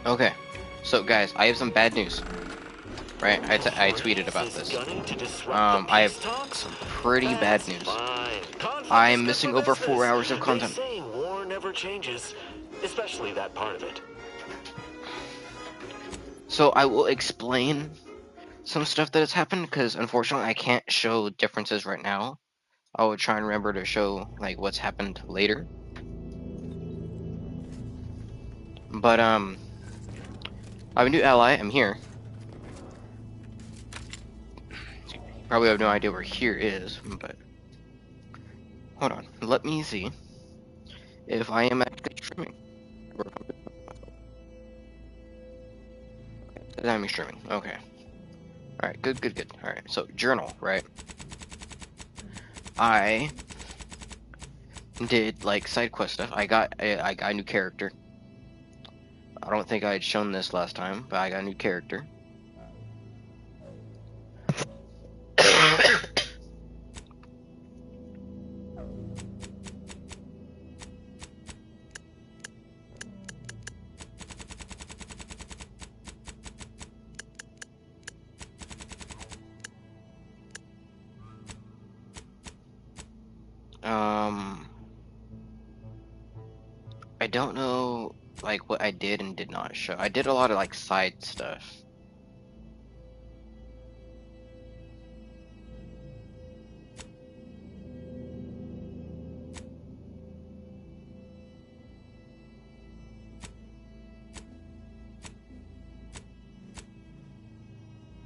Okay, so guys, I have some bad news. Right, I tweeted about this. I have some pretty bad news. I am missing over 4 hours of content. They say war never changes, especially that part of it. So I will explain some stuff that has happened, because unfortunately I can't show differences right now. I will try and remember to show like what's happened later. But I have a new ally. I'm here. Probably have no idea where here is, but hold on. Let me see if I am actually streaming. I'm streaming. Okay. All right. Good. Good. Good. All right. So journal. Right. I did like side quest stuff. I got a new character. I don't think I had shown this last time, but I got a new character. I don't know like what I did and did not show. I did a lot of like side stuff.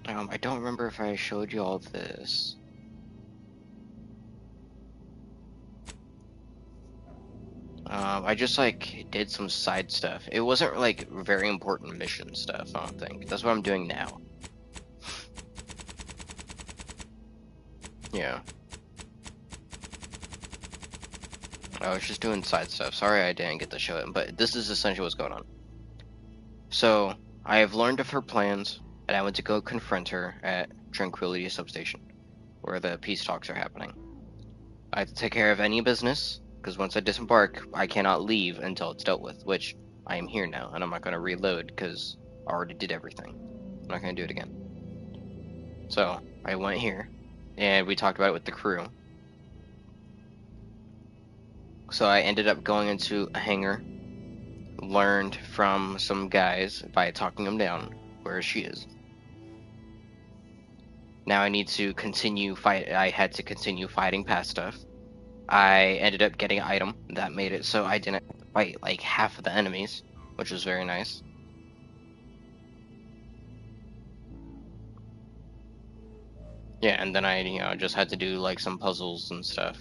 I don't remember if I showed you all this. I just like did some side stuff. It wasn't like very important mission stuff, I don't think. That's what I'm doing now. Yeah. I was just doing side stuff. Sorry I didn't get to show it, but this is essentially what's going on. So, I have learned of her plans, and I went to go confront her at Tranquility Substation, where the peace talks are happening. I have to take care of any business, because once I disembark, I cannot leave until it's dealt with, which I am here now, and I'm not going to reload, because I already did everything. I'm not going to do it again. So, I went here, and we talked about it with the crew. So I ended up going into a hangar, learned from some guys by talking them down where she is. Now I need to continue fight. I had to continue fighting past stuff. I ended up getting an item that made it so I didn't fight like half of the enemies, which was very nice. Yeah, and then I, just had to do like some puzzles and stuff.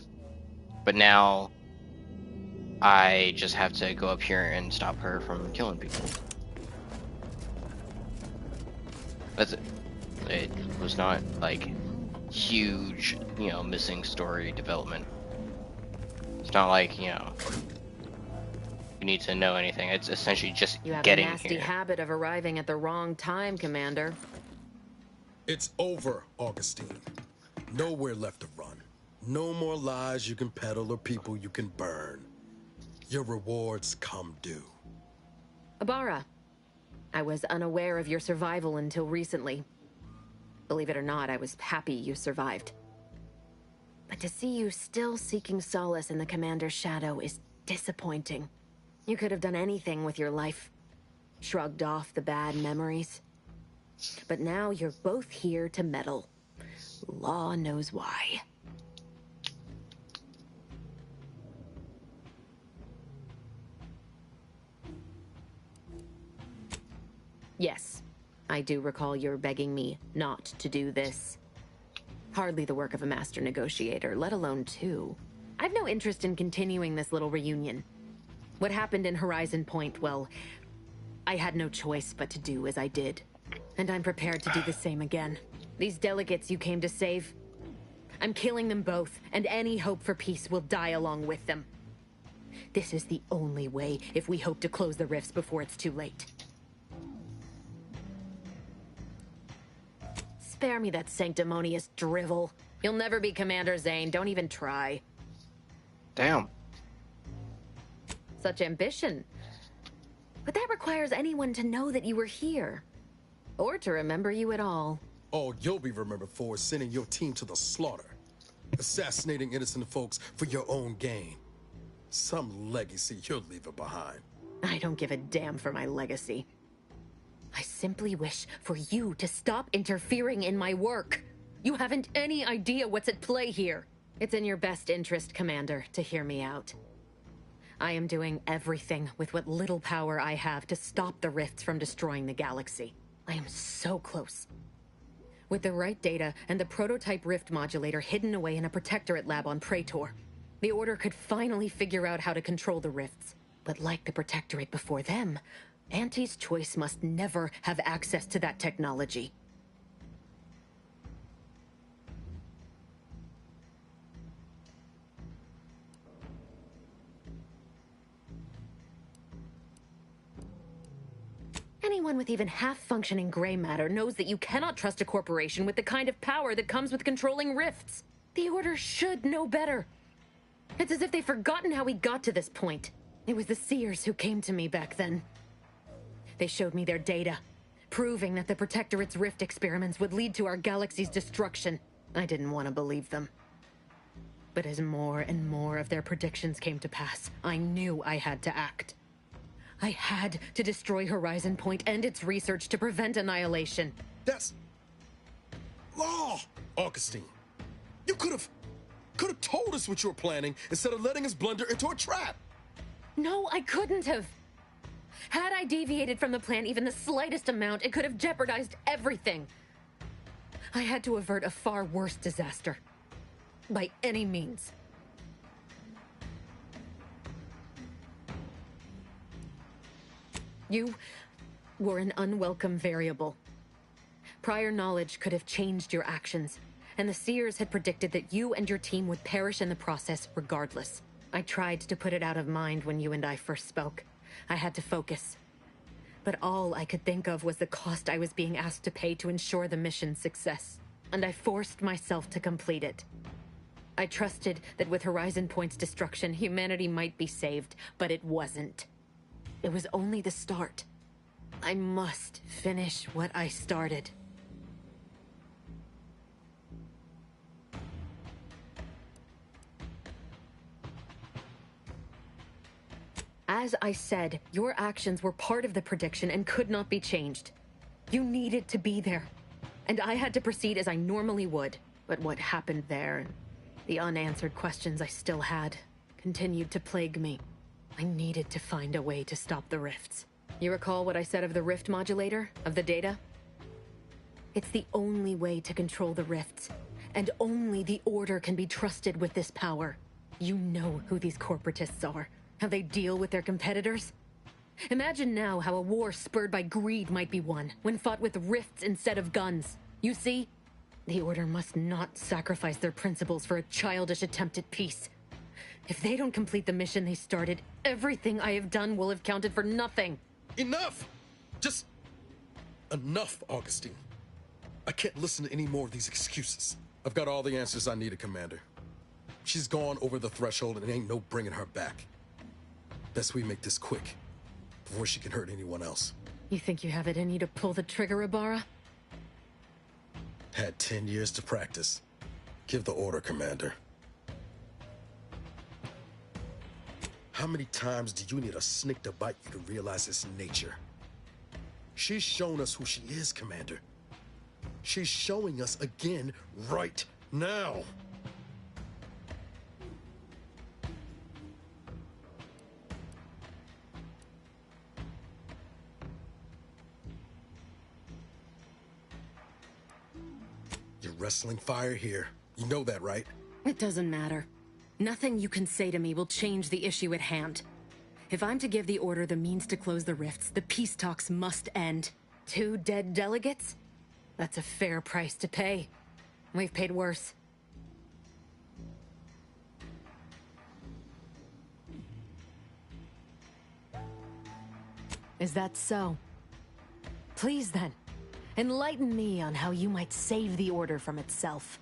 But now I just have to go up here and stop her from killing people. That's it. It was not like huge, missing story development. It's not like, you need to know anything. It's essentially just You have getting a nasty here. habit of arriving at the wrong time, Commander. It's over, Augustine. Nowhere left to run. No more lies you can peddle or people you can burn. Your rewards come due. Ibarra, I was unaware of your survival until recently. Believe it or not, I was happy you survived. But to see you still seeking solace in the Commander's shadow is disappointing. You could have done anything with your life. Shrugged off the bad memories. But now you're both here to meddle. Law knows why. Yes, I do recall your begging me not to do this. Hardly the work of a master negotiator, let alone two. I've no interest in continuing this little reunion. What happened in Horizon Point, well, I had no choice but to do as I did. And I'm prepared to do the same again. These delegates you came to save, I'm killing them both, and any hope for peace will die along with them. This is the only way if we hope to close the rifts before it's too late. Spare me that sanctimonious drivel. You'll never be Commander Zane, don't even try. Damn. Such ambition. But that requires anyone to know that you were here. Or to remember you at all. All you'll be remembered for is sending your team to the slaughter. Assassinating innocent folks for your own gain. Some legacy you're leaving behind. I don't give a damn for my legacy. I simply wish for you to stop interfering in my work. You haven't any idea what's at play here. It's in your best interest, Commander, to hear me out. I am doing everything with what little power I have to stop the rifts from destroying the galaxy. I am so close. With the right data and the prototype rift modulator hidden away in a protectorate lab on Praetor, the Order could finally figure out how to control the rifts. But like the protectorate before them, Auntie's Choice must never have access to that technology. Anyone with even half-functioning gray matter knows that you cannot trust a corporation with the kind of power that comes with controlling rifts. The Order should know better. It's as if they've forgotten how we got to this point. It was the Seers who came to me back then. They showed me their data, proving that the Protectorate's rift experiments would lead to our galaxy's destruction. I didn't want to believe them. But as more and more of their predictions came to pass, I knew I had to act. I had to destroy Horizon Point and its research to prevent annihilation. That's... law! Augustine, you could have told us what you were planning instead of letting us blunder into a trap. No, I couldn't have. Had I deviated from the plan even the slightest amount, it could have jeopardized everything. I had to avert a far worse disaster. By any means. You were an unwelcome variable. Prior knowledge could have changed your actions, and the Seers had predicted that you and your team would perish in the process regardless. I tried to put it out of mind when you and I first spoke. I had to focus. But all I could think of was the cost I was being asked to pay to ensure the mission's success, and I forced myself to complete it. I trusted that with Horizon Point's destruction, humanity might be saved, but it wasn't. It was only the start. I must finish what I started. As I said, your actions were part of the prediction and could not be changed. You needed to be there, and I had to proceed as I normally would. But what happened there, and the unanswered questions I still had, continued to plague me. I needed to find a way to stop the rifts. You recall what I said of the rift modulator, of the data? It's the only way to control the rifts, and only the Order can be trusted with this power. You know who these corporatists are, how they deal with their competitors. Imagine now how a war spurred by greed might be won, when fought with rifts instead of guns. You see? The Order must not sacrifice their principles for a childish attempt at peace. If they don't complete the mission they started, everything I have done will have counted for nothing. Enough! Just... enough, Augustine. I can't listen to any more of these excuses. I've got all the answers I needed, Commander. She's gone over the threshold and ain't no bringing her back. Best we make this quick, before she can hurt anyone else. You think you have it in you to pull the trigger, Ibarra? Had 10 years to practice. Give the order, Commander. How many times do you need a snake to bite you to realize its nature? She's shown us who she is, Commander. She's showing us again right now. You're wrestling fire here. You know that, right? It doesn't matter. Nothing you can say to me will change the issue at hand. If I'm to give the Order the means to close the rifts, the peace talks must end. 2 dead delegates? That's a fair price to pay. We've paid worse. Is that so? Please then, enlighten me on how you might save the Order from itself.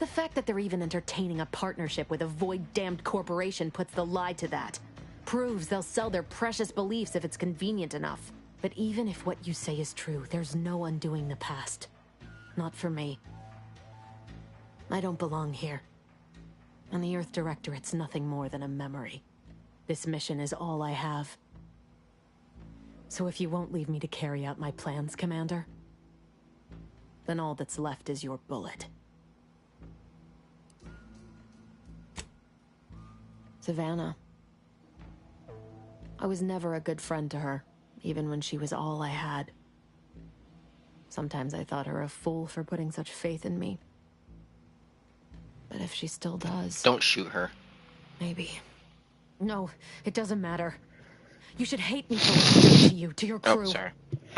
The fact that they're even entertaining a partnership with a void-damned corporation puts the lie to that. Proves they'll sell their precious beliefs if it's convenient enough. But even if what you say is true, there's no undoing the past. Not for me. I don't belong here. And the Earth Directorate's nothing more than a memory. This mission is all I have. So if you won't leave me to carry out my plans, Commander, then all that's left is your bullet. Savannah. I was never a good friend to her, even when she was all I had. Sometimes I thought her a fool for putting such faith in me. But if she still does... Don't shoot her. Maybe. No, it doesn't matter. You should hate me for what I've done to you, to your crew. Oh, sorry.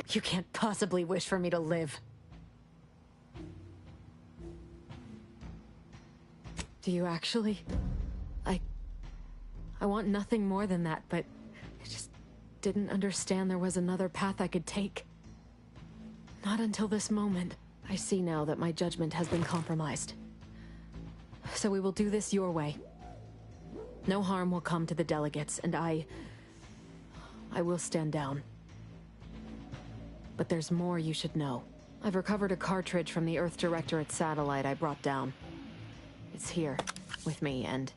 You can't possibly wish for me to live. Do you actually? I want nothing more than that, but I just didn't understand there was another path I could take. Not until this moment. I see now that my judgment has been compromised. So we will do this your way. No harm will come to the delegates, and I will stand down. But there's more you should know. I've recovered a cartridge from the Earth Directorate satellite I brought down. It's here, with me, and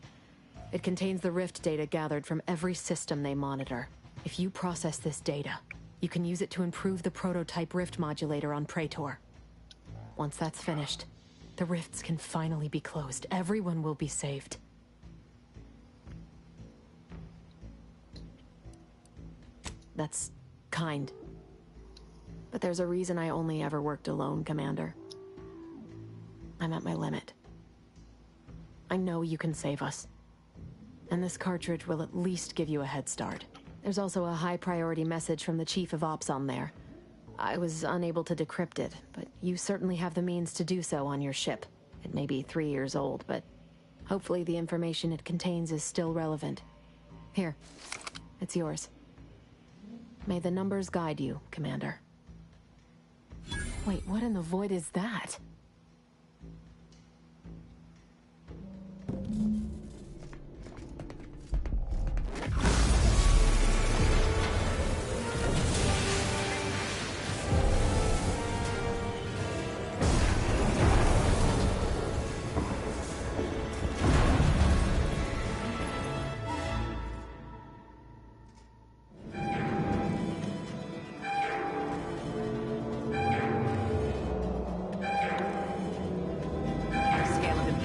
it contains the rift data gathered from every system they monitor. If you process this data, you can use it to improve the prototype rift modulator on Praetor. Once that's finished, the rifts can finally be closed. Everyone will be saved. That's kind. But there's a reason I only ever worked alone, Commander. I'm at my limit. I know you can save us. And this cartridge will at least give you a head start. There's also a high-priority message from the Chief of Ops on there. I was unable to decrypt it, but you certainly have the means to do so on your ship. It may be 3 years old, but hopefully the information it contains is still relevant. Here, it's yours. May the numbers guide you, Commander. Wait, what in the void is that?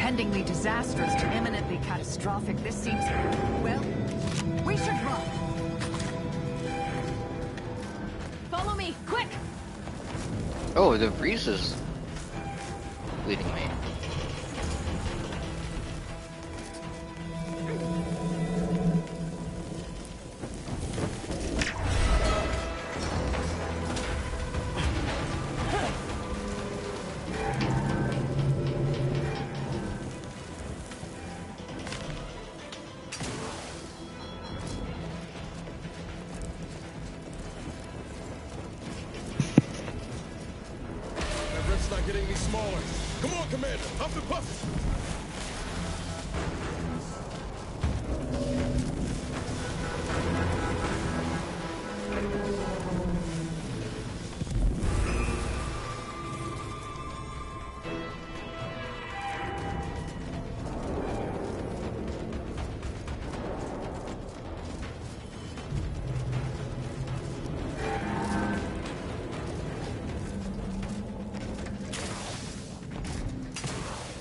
Impendingly disastrous to imminently catastrophic. This seems... well, we should run. Follow me, quick! Oh, the breeze is leading me. Not getting any smaller. Come on, Commander. Up and puff.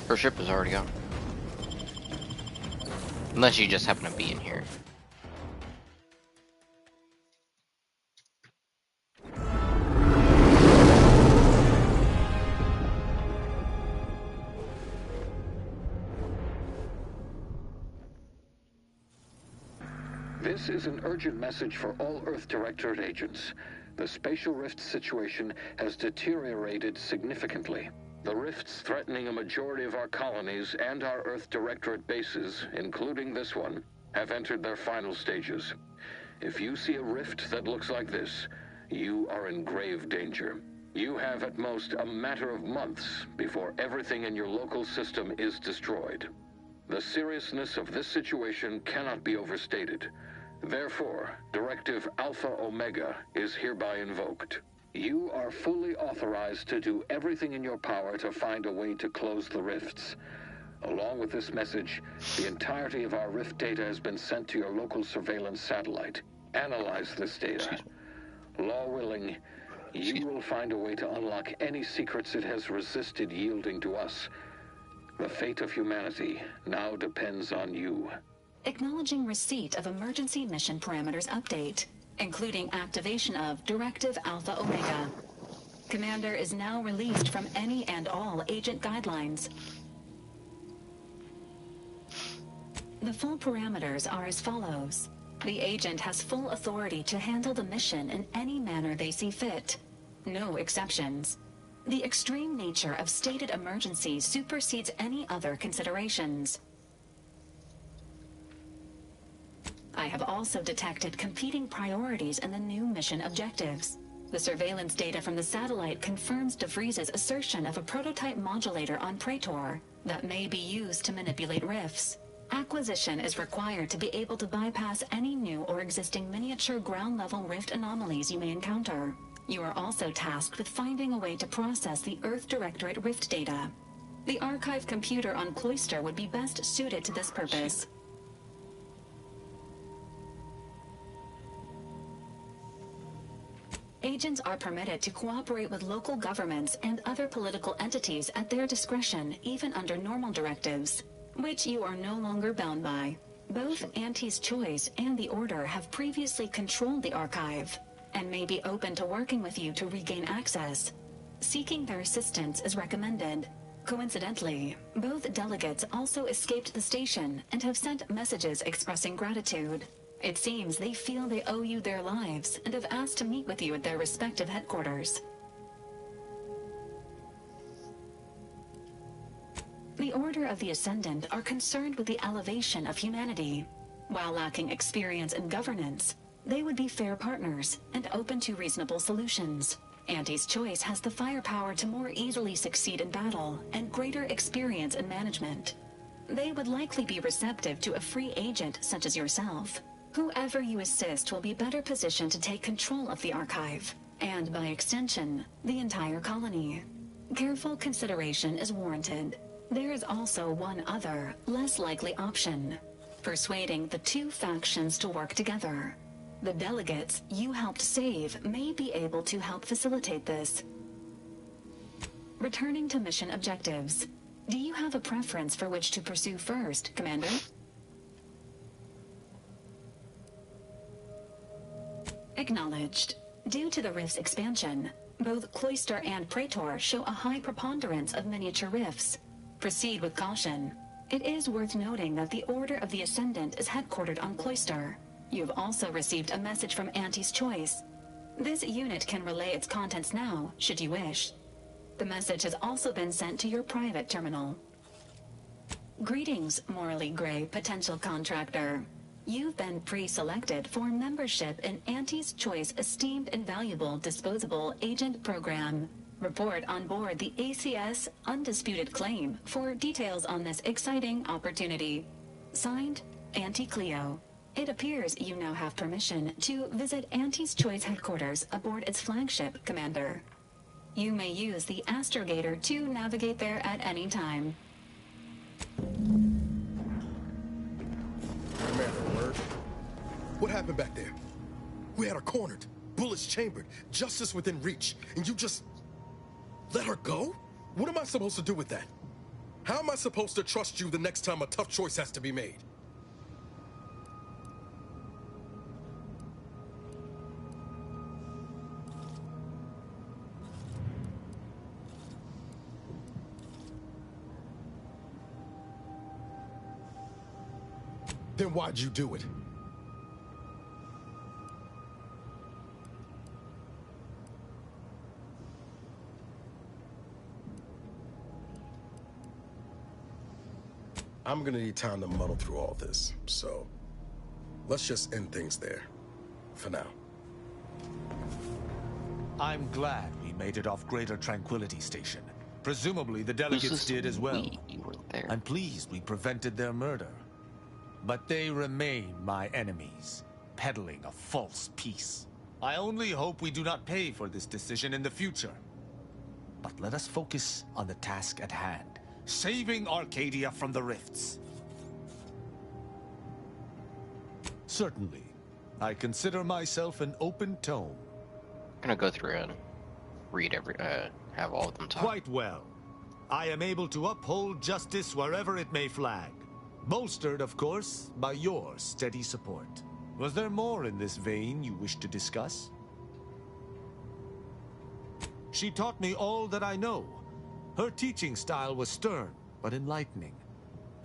Her ship is already gone. Unless you just happen to be in here. This is an urgent message for all Earth Directorate agents. The spatial rift situation has deteriorated significantly. The rifts threatening a majority of our colonies and our Earth Directorate bases, including this one, have entered their final stages. If you see a rift that looks like this, you are in grave danger. You have at most a matter of months before everything in your local system is destroyed. The seriousness of this situation cannot be overstated. Therefore, Directive Alpha Omega is hereby invoked. You are fully authorized to do everything in your power to find a way to close the rifts. Along with this message, the entirety of our rift data has been sent to your local surveillance satellite. Analyze this data. Law willing, you will find a way to unlock any secrets it has resisted yielding to us. The fate of humanity now depends on you. Acknowledging receipt of emergency mission parameters update, including activation of Directive Alpha Omega. Commander is now released from any and all agent guidelines. The full parameters are as follows. The agent has full authority to handle the mission in any manner they see fit. No exceptions. The extreme nature of stated emergencies supersedes any other considerations. I have also detected competing priorities in the new mission objectives. The surveillance data from the satellite confirms DeVries's assertion of a prototype modulator on Praetor that may be used to manipulate rifts. Acquisition is required to be able to bypass any new or existing miniature ground-level rift anomalies you may encounter. You are also tasked with finding a way to process the Earth Directorate rift data. The archive computer on Cloister would be best suited to this purpose. Agents are permitted to cooperate with local governments and other political entities at their discretion, even under normal directives, which you are no longer bound by. Both Auntie's Choice and the Order have previously controlled the archive, and may be open to working with you to regain access. Seeking their assistance is recommended. Coincidentally, both delegates also escaped the station and have sent messages expressing gratitude. It seems they feel they owe you their lives and have asked to meet with you at their respective headquarters. The Order of the Ascendant are concerned with the elevation of humanity. While lacking experience in governance, they would be fair partners and open to reasonable solutions. Auntie's Choice has the firepower to more easily succeed in battle and greater experience in management. They would likely be receptive to a free agent such as yourself. Whoever you assist will be better positioned to take control of the archive, and by extension, the entire colony. Careful consideration is warranted. There is also one other, less likely option: persuading the two factions to work together. The delegates you helped save may be able to help facilitate this. Returning to mission objectives. Do you have a preference for which to pursue first, Commander? Acknowledged. Due to the rift's expansion, both Cloister and Praetor show a high preponderance of miniature rifts. Proceed with caution. It is worth noting that the Order of the Ascendant is headquartered on Cloister. You've also received a message from Auntie's Choice. This unit can relay its contents now, should you wish. The message has also been sent to your private terminal. Greetings, morally gray potential contractor. You've been pre-selected for membership in Auntie's Choice Esteemed and Valuable Disposable Agent Program. Report on board the ACS Undisputed Claim for details on this exciting opportunity. Signed, Auntie Cleo. It appears you now have permission to visit Auntie's Choice headquarters aboard its flagship, Commander. You may use the astrogator to navigate there at any time. Commander, word. What happened back there? We had her cornered, bullets chambered, justice within reach, and you just let her go? What am I supposed to do with that? How am I supposed to trust you the next time a tough choice has to be made? Then why'd you do it? I'm gonna need time to muddle through all this, so let's just end things there, for now. I'm glad we made it off Greater Tranquility Station. Presumably the Who's delegates this did as well. we? You weren't there. I'm pleased we prevented their murder. But they remain my enemies, peddling a false peace. I only hope we do not pay for this decision in the future. But let us focus on the task at hand, saving Arcadia from the rifts. Certainly. I consider myself an open tome. I'm gonna go through and read have all of them talk. Quite well. I am able to uphold justice wherever it may flag. Bolstered, of course, by your steady support. Was there more in this vein you wish to discuss? She taught me all that I know. Her teaching style was stern, but enlightening.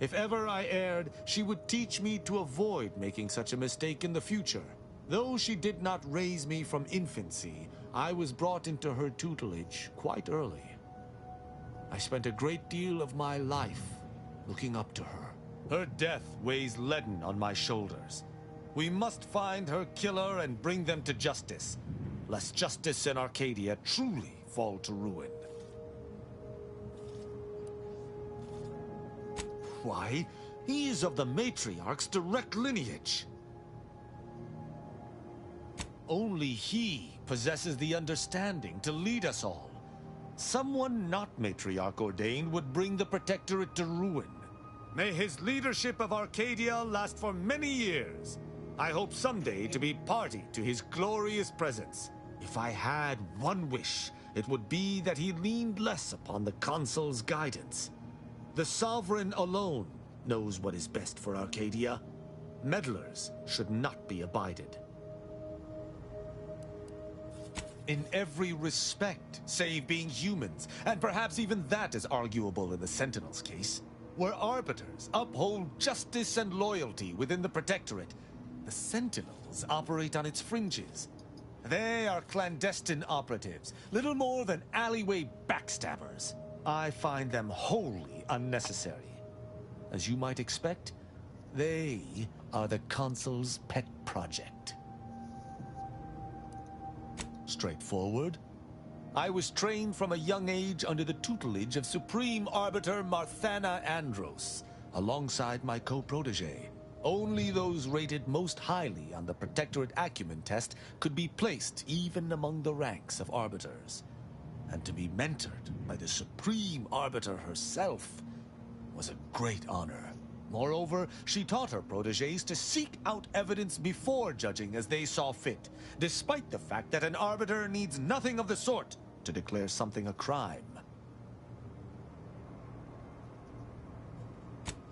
If ever I erred, she would teach me to avoid making such a mistake in the future. Though she did not raise me from infancy, I was brought into her tutelage quite early. I spent a great deal of my life looking up to her. Her death weighs leaden on my shoulders. We must find her killer and bring them to justice, lest justice in Arcadia truly fall to ruin. Why, he is of the Matriarch's direct lineage. Only he possesses the understanding to lead us all. Someone not Matriarch ordained would bring the Protectorate to ruin. May his leadership of Arcadia last for many years. I hope someday to be party to his glorious presence. If I had one wish, it would be that he leaned less upon the Consul's guidance. The Sovereign alone knows what is best for Arcadia. Meddlers should not be abided. In every respect, save being humans, and perhaps even that is arguable in the Sentinel's case, where arbiters uphold justice and loyalty within the Protectorate, the Sentinels operate on its fringes. They are clandestine operatives, little more than alleyway backstabbers. I find them wholly unnecessary. As you might expect, they are the Consul's pet project. Straightforward. I was trained from a young age under the tutelage of Supreme Arbiter Marthana Andros, alongside my co-protege. Only those rated most highly on the Protectorate Acumen test could be placed even among the ranks of arbiters. And to be mentored by the Supreme Arbiter herself was a great honor. Moreover, she taught her protégés to seek out evidence before judging as they saw fit, despite the fact that an arbiter needs nothing of the sort to declare something a crime.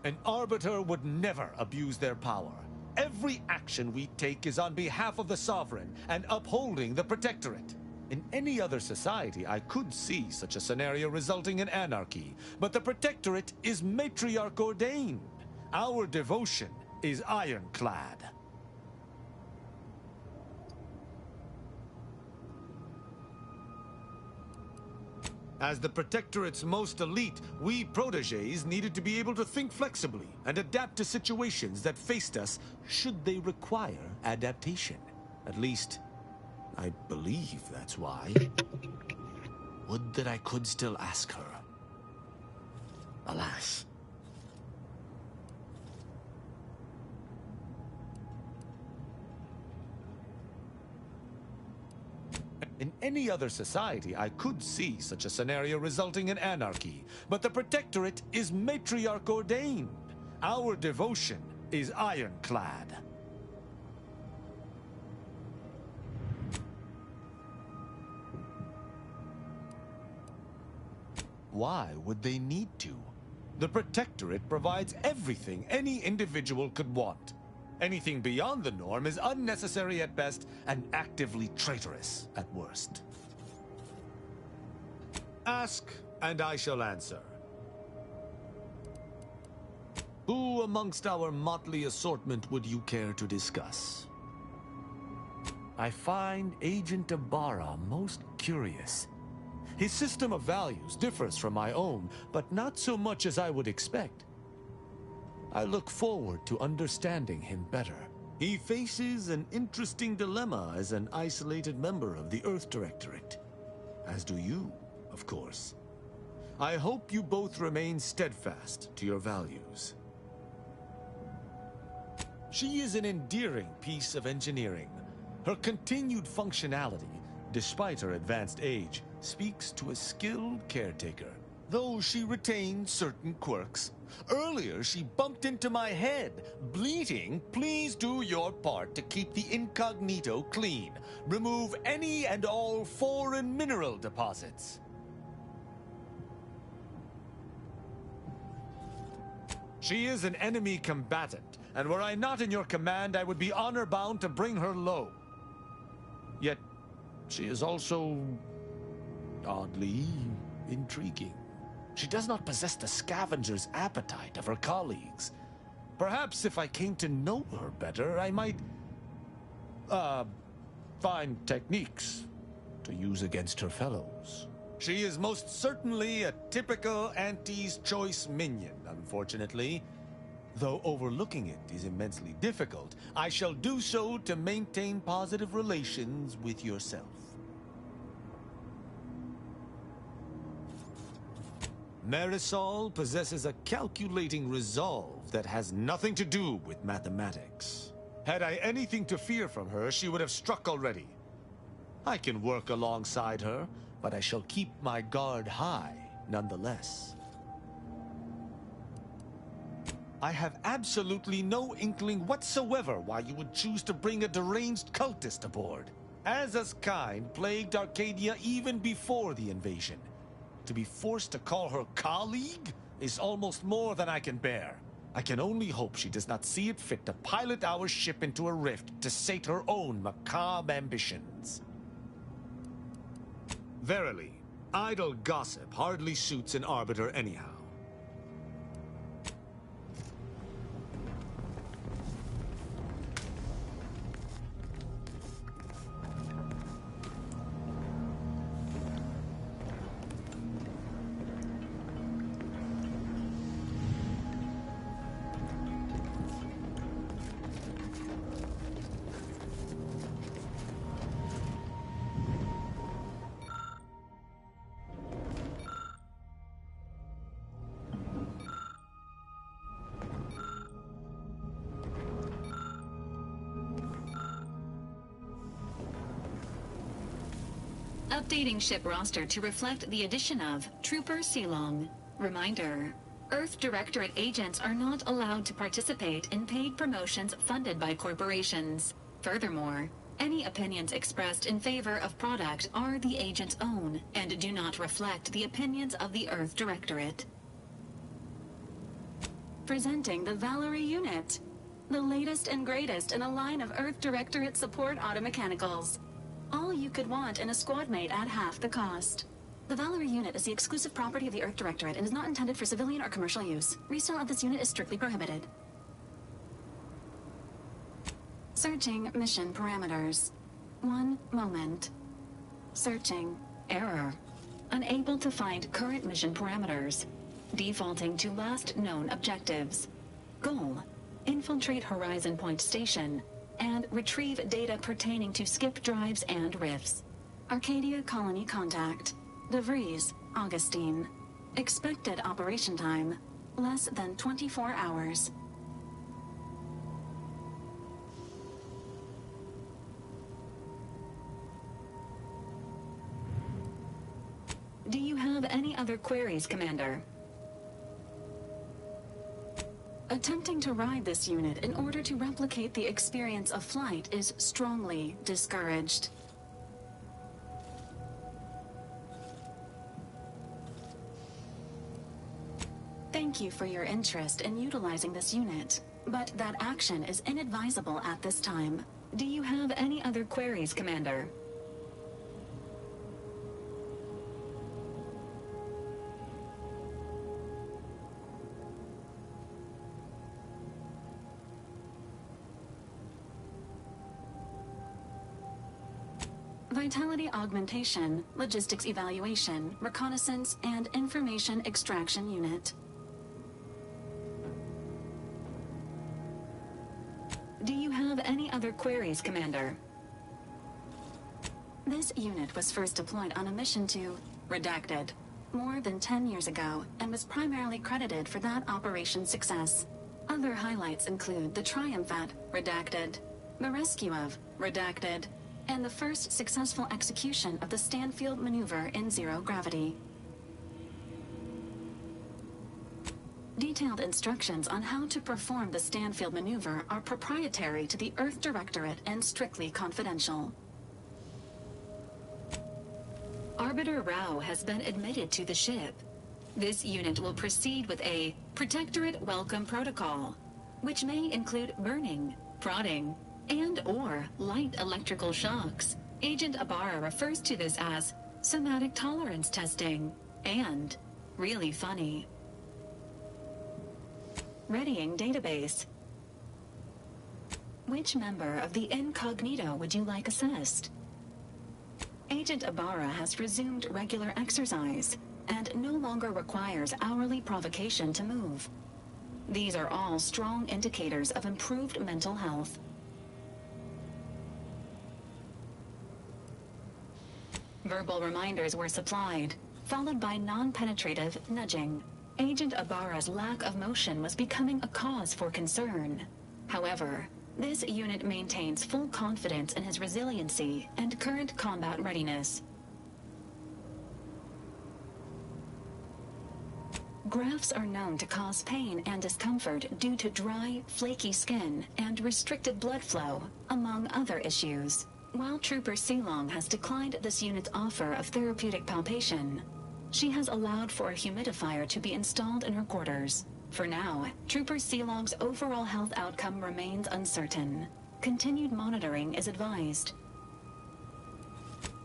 An arbiter would never abuse their power. Every action we take is on behalf of the Sovereign and upholding the Protectorate. In any other society, I could see such a scenario resulting in anarchy, but the Protectorate is Matriarch ordained. Our devotion is ironclad. As the Protectorate's most elite, we protégés needed to be able to think flexibly and adapt to situations that faced us should they require adaptation. At least, I believe that's why. Would that I could still ask her. Alas. In any other society, I could see such a scenario resulting in anarchy, but the Protectorate is Matriarch ordained. Our devotion is ironclad. Why would they need to? The Protectorate provides everything any individual could want. Anything beyond the norm is unnecessary at best and actively traitorous at worst. Ask, and I shall answer. Who amongst our motley assortment would you care to discuss? I find Agent Ibarra most curious. His system of values differs from my own, but not so much as I would expect. I look forward to understanding him better. He faces an interesting dilemma as an isolated member of the Earth Directorate. as do you, of course. I hope you both remain steadfast to your values. She is an endearing piece of engineering. Her continued functionality, despite her advanced age, speaks to a skilled caretaker, though she retains certain quirks. Earlier, she bumped into my head, bleating, "Please do your part to keep the incognito clean. Remove any and all foreign mineral deposits." She is an enemy combatant, and were I not in your command, I would be honor-bound to bring her low. Yet, she is also oddly intriguing. She does not possess the scavenger's appetite of her colleagues. Perhaps if I came to know her better, I might, find techniques to use against her fellows. She is most certainly a typical Auntie's choice minion, unfortunately. Though overlooking it is immensely difficult, I shall do so to maintain positive relations with yourself. Marisol possesses a calculating resolve that has nothing to do with mathematics. Had I anything to fear from her, she would have struck already. I can work alongside her, but I shall keep my guard high nonetheless. I have absolutely no inkling whatsoever why you would choose to bring a deranged cultist aboard. Azaz's kind plagued Arcadia even before the invasion. To be forced to call her colleague is almost more than I can bear. I can only hope she does not see it fit to pilot our ship into a rift to sate her own macabre ambitions. Verily, idle gossip hardly suits an arbiter anyhow. Updating ship roster to reflect the addition of Trooper Silong. Reminder: Earth Directorate agents are not allowed to participate in paid promotions funded by corporations. Furthermore, any opinions expressed in favor of product are the agent's own and do not reflect the opinions of the Earth Directorate. Presenting the Valerie unit, the latest and greatest in a line of Earth Directorate support automechanicals. All you could want in a squad mate at half the cost. The Valerie unit is the exclusive property of the Earth Directorate and is not intended for civilian or commercial use. Resale of this unit is strictly prohibited. Searching mission parameters. 1 moment. Searching. Error. Unable to find current mission parameters. Defaulting to last known objectives. Goal: infiltrate Horizon Point Station and retrieve data pertaining to skip drives and rifts. Arcadia Colony contact. De Vries, Augustine. Expected operation time: less than 24 hours. Do you have any other queries, Commander? Attempting to ride this unit in order to replicate the experience of flight is strongly discouraged. Thank you for your interest in utilizing this unit, but that action is inadvisable at this time. Do you have any other queries, Commander? Vitality augmentation, logistics evaluation, reconnaissance, and information extraction unit. Do you have any other queries, Commander? This unit was first deployed on a mission to Redacted more than 10 years ago and was primarily credited for that operation's success. Other highlights include the triumph at Redacted, the rescue of Redacted, and the first successful execution of the Stanfield maneuver in zero gravity. Detailed instructions on how to perform the Stanfield maneuver are proprietary to the Earth Directorate and strictly confidential. Arbiter Rao has been admitted to the ship. This unit will proceed with a Protectorate Welcome Protocol, which may include burning, prodding, and/or light electrical shocks. Agent Ibarra refers to this as somatic tolerance testing and really funny. Readying database. Which member of the incognito would you like assessed? Agent Ibarra has resumed regular exercise and no longer requires hourly provocation to move. These are all strong indicators of improved mental health. Verbal reminders were supplied, followed by non-penetrative nudging. Agent Ibarra's lack of motion was becoming a cause for concern. However, this unit maintains full confidence in his resiliency and current combat readiness. Grafts are known to cause pain and discomfort due to dry, flaky skin and restricted blood flow, among other issues. While Trooper Silong has declined this unit's offer of therapeutic palpation, she has allowed for a humidifier to be installed in her quarters. For now, Trooper Silong's overall health outcome remains uncertain. Continued monitoring is advised.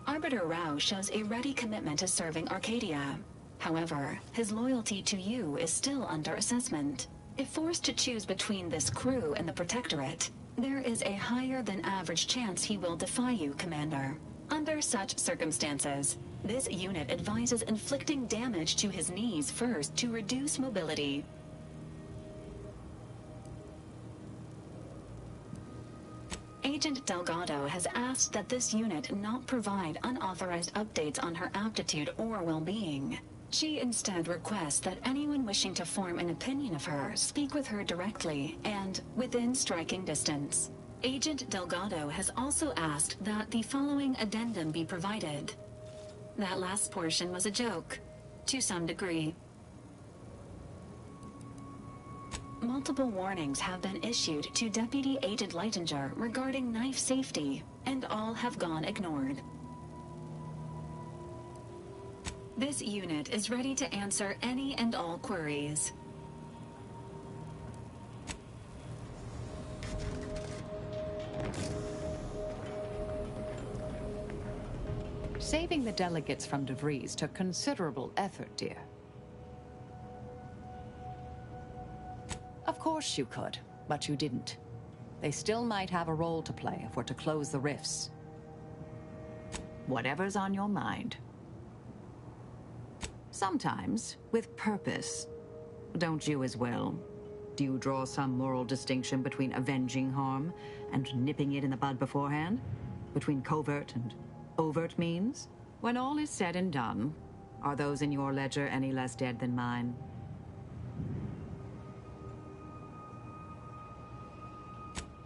Arbiter Rao shows a ready commitment to serving Arcadia. However, his loyalty to you is still under assessment. If forced to choose between this crew and the Protectorate, there is a higher than average chance he will defy you, Commander. Under such circumstances, this unit advises inflicting damage to his knees first to reduce mobility. Agent Delgado has asked that this unit not provide unauthorized updates on her aptitude or well-being. She instead requests that anyone wishing to form an opinion of her speak with her directly and within striking distance. Agent Delgado has also asked that the following addendum be provided. That last portion was a joke, to some degree. Multiple warnings have been issued to Deputy Agent Leitinger regarding knife safety, and all have gone ignored. This unit is ready to answer any and all queries. Saving the delegates from DeVries took considerable effort, dear. Of course you could, but you didn't. They still might have a role to play if we're to close the rifts. Whatever's on your mind. Sometimes, with purpose. Don't you as well? Do you draw some moral distinction between avenging harm and nipping it in the bud beforehand? Between covert and overt means? When all is said and done, are those in your ledger any less dead than mine?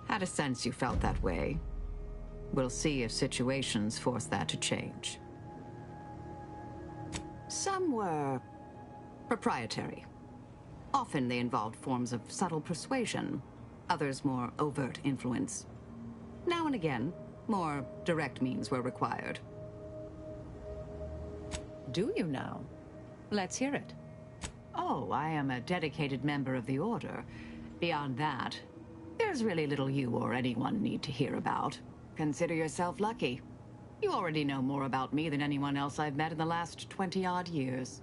Had a sense you felt that way. We'll see if situations force that to change. Some were proprietary. Often they involved forms of subtle persuasion, others more overt influence. Now and again, more direct means were required. Do you know? Let's hear it. Oh, I am a dedicated member of the Order. Beyond that, there's really little you or anyone need to hear about. Consider yourself lucky. You already know more about me than anyone else I've met in the last 20-odd years.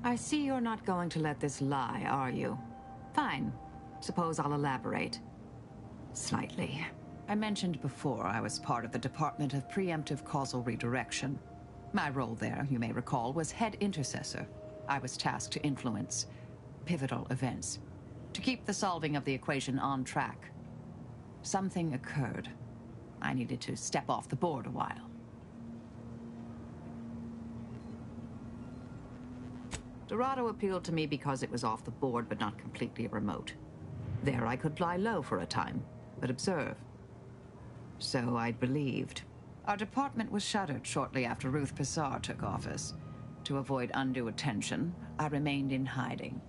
I see you're not going to let this lie, are you? Fine. Suppose I'll elaborate. Slightly. I mentioned before I was part of the Department of Preemptive Causal Redirection. My role there, you may recall, was head intercessor. I was tasked to influence pivotal events, to keep the solving of the equation on track. Something occurred. I needed to step off the board a while. Dorado appealed to me because it was off the board but not completely remote. There I could lie low for a time, but observe. So I'd believed. Our department was shuttered shortly after Ruth Pissar took office. To avoid undue attention, I remained in hiding.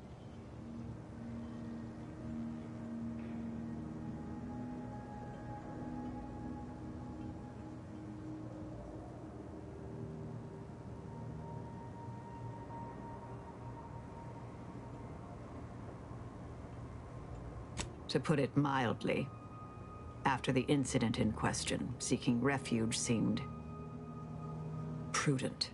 To put it mildly, after the incident in question, seeking refuge seemed prudent.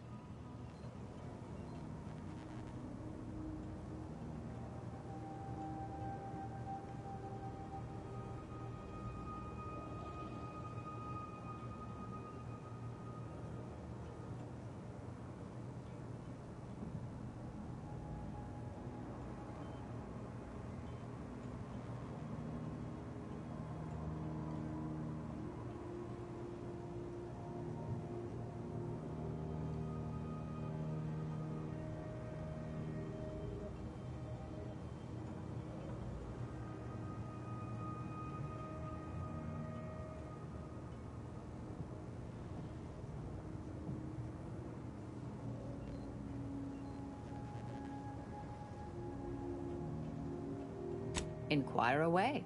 Inquire away.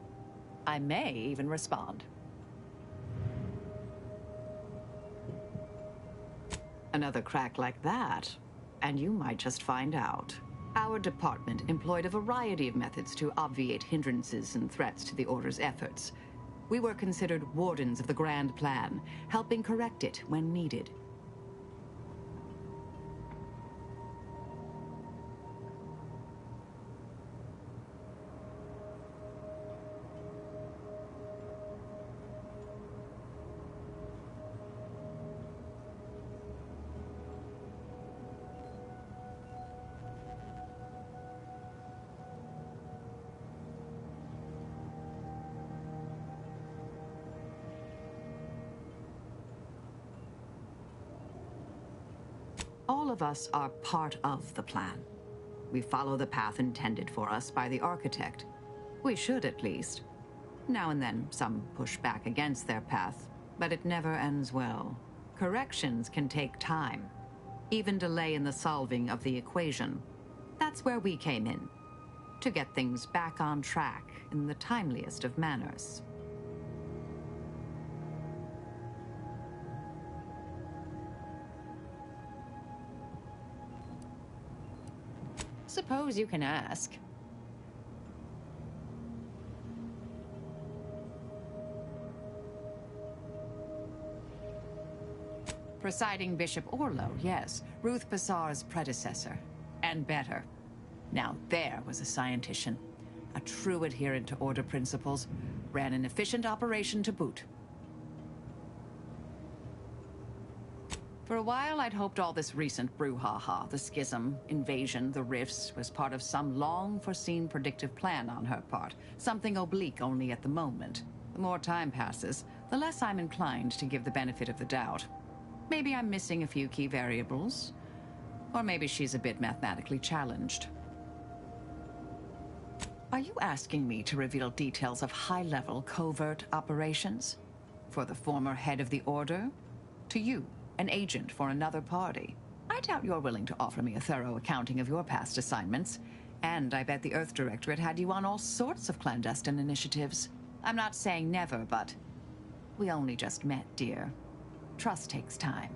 I may even respond. Another crack like that, and you might just find out. Our department employed a variety of methods to obviate hindrances and threats to the Order's efforts. We were considered wardens of the grand plan, helping correct it when needed. All of us are part of the plan. We follow the path intended for us by the architect. We should, at least. Now and then, some push back against their path, but it never ends well. Corrections can take time, even delay in the solving of the equation. That's where we came in, to get things back on track in the timeliest of manners. Suppose you can ask. Presiding Bishop Orlo, yes. Ruth Pissar's predecessor. And better. Now there was a scientician. A true adherent to Order principles. Ran an efficient operation to boot. For a while, I'd hoped all this recent brouhaha, the schism, invasion, the rifts, was part of some long-foreseen predictive plan on her part. Something oblique only at the moment. The more time passes, the less I'm inclined to give the benefit of the doubt. Maybe I'm missing a few key variables. Or maybe she's a bit mathematically challenged. Are you asking me to reveal details of high-level covert operations? For the former head of the Order? To you? An agent for another party. I doubt you're willing to offer me a thorough accounting of your past assignments. And I bet the Earth Directorate had you on all sorts of clandestine initiatives. I'm not saying never, but we only just met, dear. Trust takes time.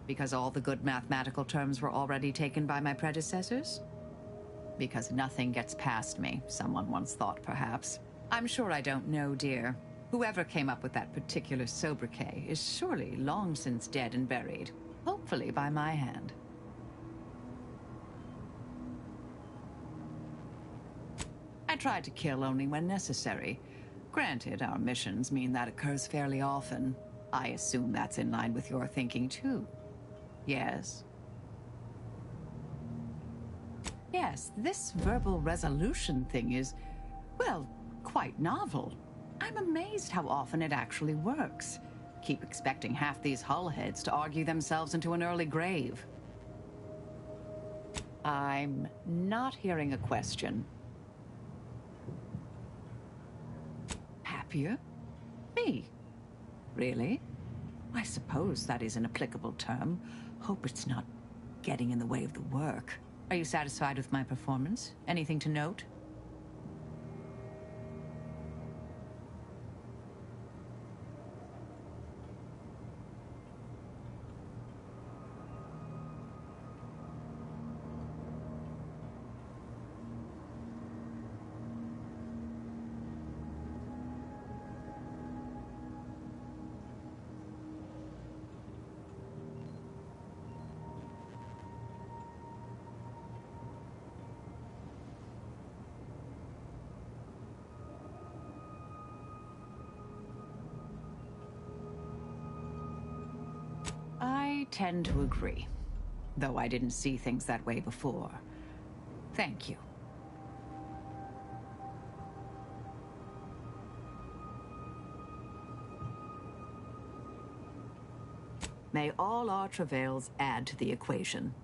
Because all the good mathematical terms were already taken by my predecessors? Because nothing gets past me, someone once thought, perhaps. I'm sure I don't know, dear. Whoever came up with that particular sobriquet is surely long since dead and buried. Hopefully by my hand. I try to kill only when necessary. Granted, our missions mean that occurs fairly often. I assume that's in line with your thinking, too. Yes? Yes, this verbal resolution thing is, well, quite novel. I'm amazed how often it actually works. Keep expecting half these hullheads to argue themselves into an early grave. I'm not hearing a question. Happier? Me? Really? I suppose that is an applicable term. Hope it's not getting in the way of the work. Are you satisfied with my performance? Anything to note? I tend to agree, though I didn't see things that way before. Thank you. May all our travails add to the equation.